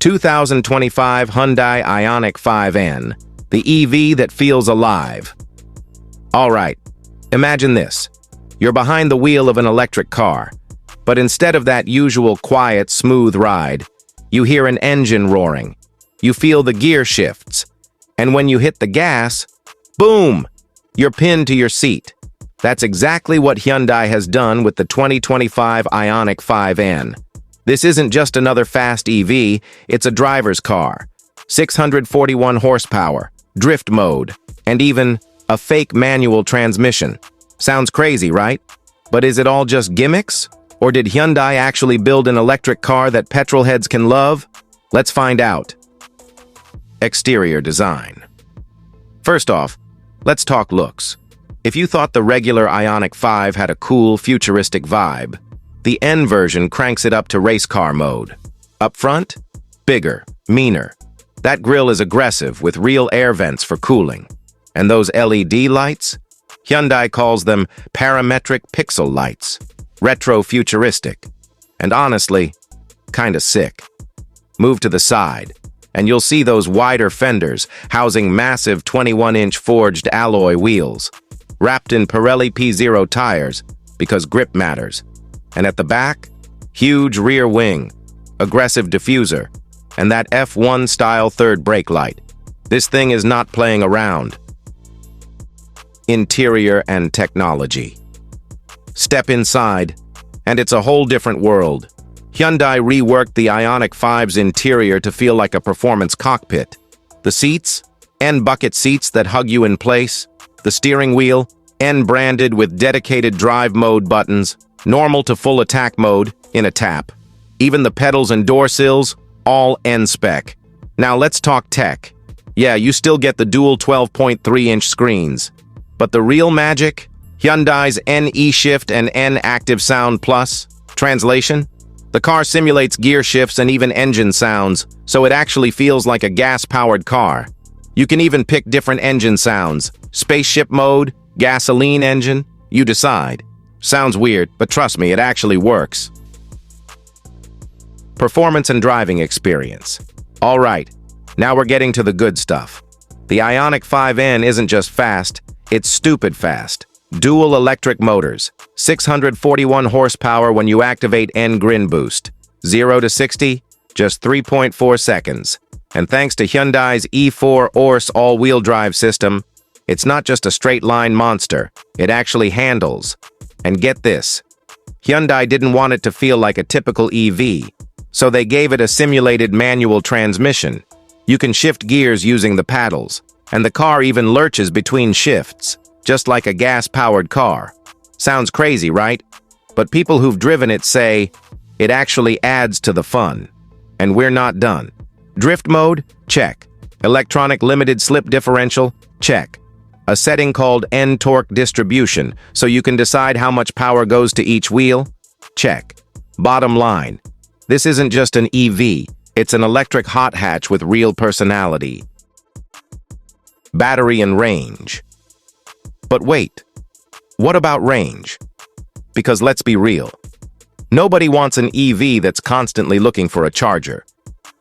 2025 Hyundai Ioniq 5N, the EV that feels alive. All right, imagine this. You're behind the wheel of an electric car, but instead of that usual quiet, smooth ride, you hear an engine roaring. You feel the gear shifts, and when you hit the gas, boom, you're pinned to your seat. That's exactly what Hyundai has done with the 2025 Ioniq 5N. This isn't just another fast EV, it's a driver's car. 641 horsepower, drift mode, and even a fake manual transmission. Sounds crazy, right? But is it all just gimmicks? Or did Hyundai actually build an electric car that petrol heads can love? Let's find out. Exterior design. First off, let's talk looks. If you thought the regular Ioniq 5 had a cool, futuristic vibe, the N version cranks it up to race car mode. Up front, bigger, meaner. That grille is aggressive with real air vents for cooling. And those LED lights? Hyundai calls them parametric pixel lights. Retro-futuristic. And honestly, kinda sick. Move to the side, and you'll see those wider fenders housing massive 21-inch forged alloy wheels, wrapped in Pirelli P0 tires because grip matters. And at the back, huge rear wing, aggressive diffuser, and that F1-style third brake light. This thing is not playing around. Interior and technology. Step inside, and it's a whole different world. Hyundai reworked the Ioniq 5's interior to feel like a performance cockpit. The seats, N-bucket seats that hug you in place. The steering wheel, N-branded with dedicated drive mode buttons, normal to full attack mode, in a tap. Even the pedals and door sills, all N-spec. Now let's talk tech. Yeah, you still get the dual 12.3-inch screens. But the real magic? Hyundai's N-eShift and N-Active Sound Plus. Translation? The car simulates gear shifts and even engine sounds, so it actually feels like a gas-powered car. You can even pick different engine sounds. Spaceship mode, gasoline engine, you decide. Sounds weird, but trust me, it actually works. Performance and driving experience. All right, now we're getting to the good stuff. The Ioniq 5N isn't just fast, it's stupid fast. Dual electric motors, 641 horsepower when you activate Grin boost. 0 to 60, just 3.4 seconds. And thanks to Hyundai's E4 Orse all-wheel drive system, it's not just a straight-line monster, it actually handles. And get this, Hyundai didn't want it to feel like a typical EV, so they gave it a simulated manual transmission. You can shift gears using the paddles, and the car even lurches between shifts, just like a gas-powered car. Sounds crazy, right? But people who've driven it say it actually adds to the fun. And we're not done. Drift mode? Check. Electronic limited slip differential? Check. A setting called N-torque distribution, so you can decide how much power goes to each wheel? Check. Bottom line, this isn't just an EV, it's an electric hot hatch with real personality. Battery and range. But wait, what about range? Because let's be real, nobody wants an EV that's constantly looking for a charger.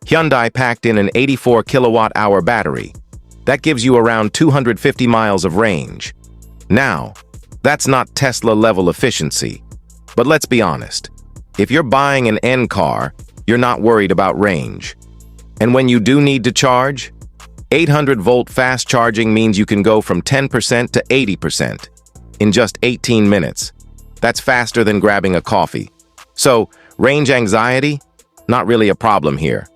Hyundai packed in an 84 kilowatt-hour battery. That gives you around 250 miles of range. Now, that's not Tesla-level efficiency. But let's be honest, if you're buying an N car, you're not worried about range. And when you do need to charge, 800-volt fast charging means you can go from 10% to 80% in just 18 minutes. That's faster than grabbing a coffee. So, range anxiety? Not really a problem here.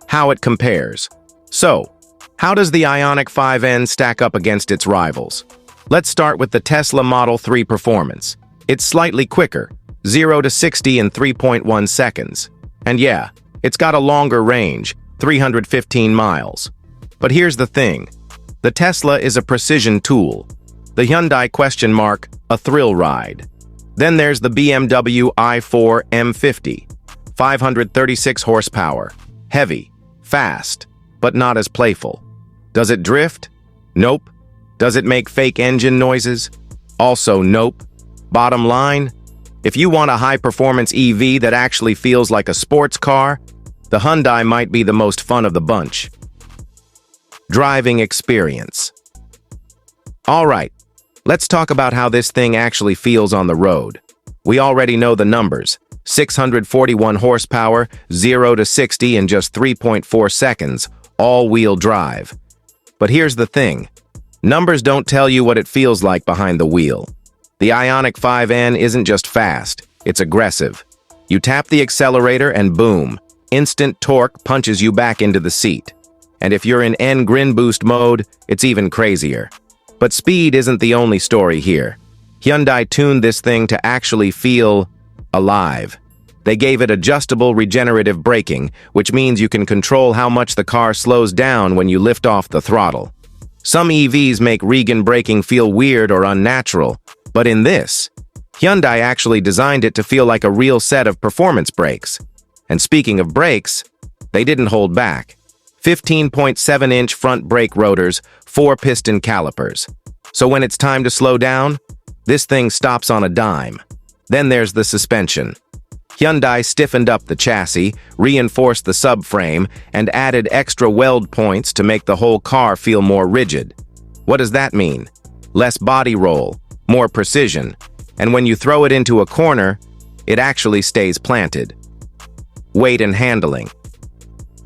How it compares. So, how does the Ioniq 5N stack up against its rivals? Let's start with the Tesla Model 3 performance. It's slightly quicker, 0 to 60 in 3.1 seconds. And yeah, it's got a longer range, 315 miles. But here's the thing. The Tesla is a precision tool. The Hyundai a thrill ride. Then there's the BMW i4 M50. 536 horsepower. Heavy, fast, but not as playful. Does it drift? Nope. Does it make fake engine noises? Also nope. Bottom line, if you want a high-performance EV that actually feels like a sports car, the Hyundai might be the most fun of the bunch. Driving experience. All right, let's talk about how this thing actually feels on the road. We already know the numbers. 641 horsepower, 0 to 60 in just 3.4 seconds, all-wheel drive. But here's the thing. Numbers don't tell you what it feels like behind the wheel. The Ioniq 5N isn't just fast, it's aggressive. You tap the accelerator and boom, instant torque punches you back into the seat. And if you're in Grin boost mode, it's even crazier. But speed isn't the only story here. Hyundai tuned this thing to actually feel alive. They gave it adjustable regenerative braking, which means you can control how much the car slows down when you lift off the throttle. Some EVs make regen braking feel weird or unnatural, but in this, Hyundai actually designed it to feel like a real set of performance brakes. And speaking of brakes, they didn't hold back. 15.7-inch front brake rotors, 4-piston calipers. So when it's time to slow down, this thing stops on a dime. Then there's the suspension. Hyundai stiffened up the chassis, reinforced the subframe, and added extra weld points to make the whole car feel more rigid. What does that mean? Less body roll, more precision, and when you throw it into a corner, it actually stays planted. Weight and handling.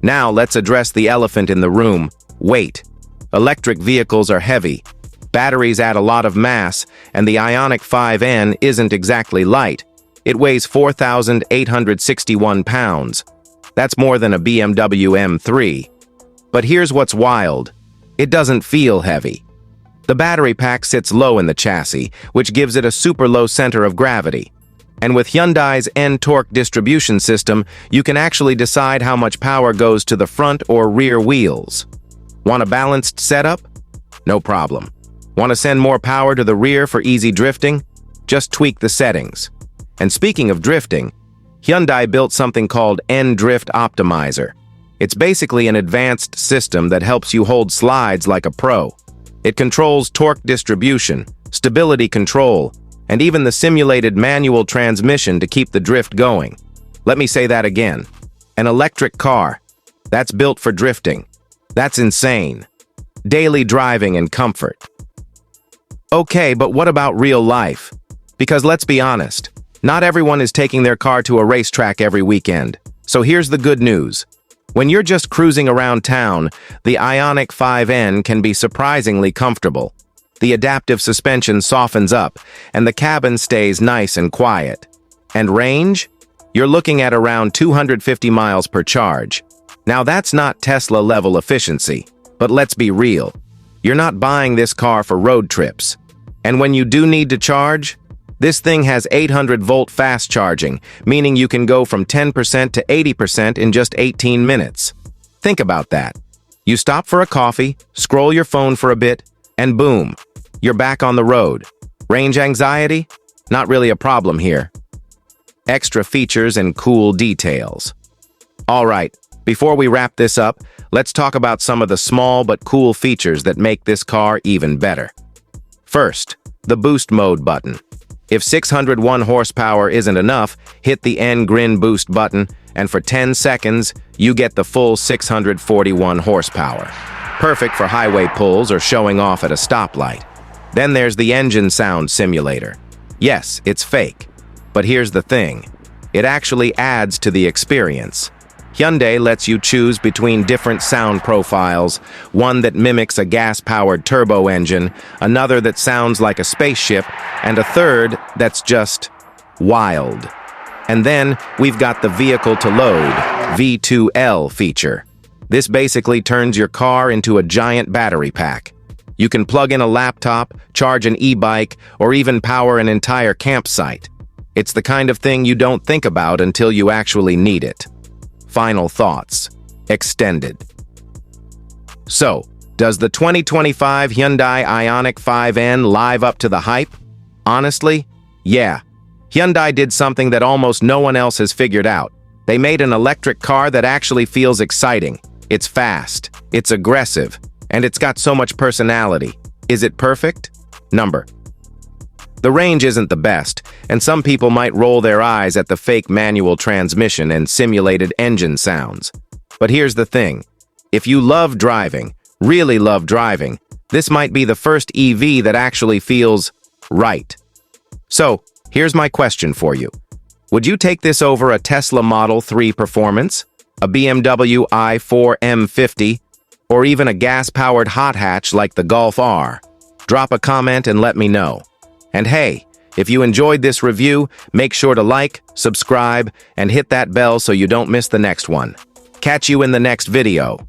Now let's address the elephant in the room, weight. Electric vehicles are heavy. Batteries add a lot of mass, and the Ioniq 5N isn't exactly light. It weighs 4,861 pounds. That's more than a BMW M3. But here's what's wild. It doesn't feel heavy. The battery pack sits low in the chassis, which gives it a super low center of gravity. And with Hyundai's N-torque distribution system, you can actually decide how much power goes to the front or rear wheels. Want a balanced setup? No problem. Want to send more power to the rear for easy drifting? Just tweak the settings. And speaking of drifting, Hyundai built something called N-Drift Optimizer. It's basically an advanced system that helps you hold slides like a pro. It controls torque distribution, stability control, and even the simulated manual transmission to keep the drift going. Let me say that again. An electric car. That's built for drifting. That's insane. Daily driving and comfort. Okay, but what about real life? Because let's be honest, not everyone is taking their car to a racetrack every weekend. So here's the good news. When you're just cruising around town, the Ioniq 5N can be surprisingly comfortable. The adaptive suspension softens up, and the cabin stays nice and quiet. And range? You're looking at around 250 miles per charge. Now that's not Tesla-level efficiency, but let's be real. You're not buying this car for road trips. And when you do need to charge, this thing has 800-volt fast charging, meaning you can go from 10% to 80% in just 18 minutes. Think about that. You stop for a coffee, scroll your phone for a bit, and boom, you're back on the road. Range anxiety? Not really a problem here. Extra features and cool details. All right, before we wrap this up, let's talk about some of the small but cool features that make this car even better. First, the boost mode button. If 601 horsepower isn't enough, hit the Grin boost button, and for 10 seconds, you get the full 641 horsepower. Perfect for highway pulls or showing off at a stoplight. Then there's the engine sound simulator. Yes, it's fake. But here's the thing. It actually adds to the experience. Hyundai lets you choose between different sound profiles, one that mimics a gas-powered turbo engine, another that sounds like a spaceship, and a third that's just wild. And then we've got the vehicle-to-load, V2L feature. This basically turns your car into a giant battery pack. You can plug in a laptop, charge an e-bike, or even power an entire campsite. It's the kind of thing you don't think about until you actually need it. Final thoughts. Extended. So, does the 2025 Hyundai Ioniq 5N live up to the hype? Honestly, yeah. Hyundai did something that almost no one else has figured out. They made an electric car that actually feels exciting. It's fast, it's aggressive, and it's got so much personality. Is it perfect? Number. The range isn't the best, and some people might roll their eyes at the fake manual transmission and simulated engine sounds. But here's the thing. If you love driving, really love driving, this might be the first EV that actually feels right. So, here's my question for you. Would you take this over a Tesla Model 3 Performance, a BMW i4 M50, or even a gas-powered hot hatch like the Golf R? Drop a comment and let me know. And hey, if you enjoyed this review, make sure to like, subscribe, and hit that bell so you don't miss the next one. Catch you in the next video.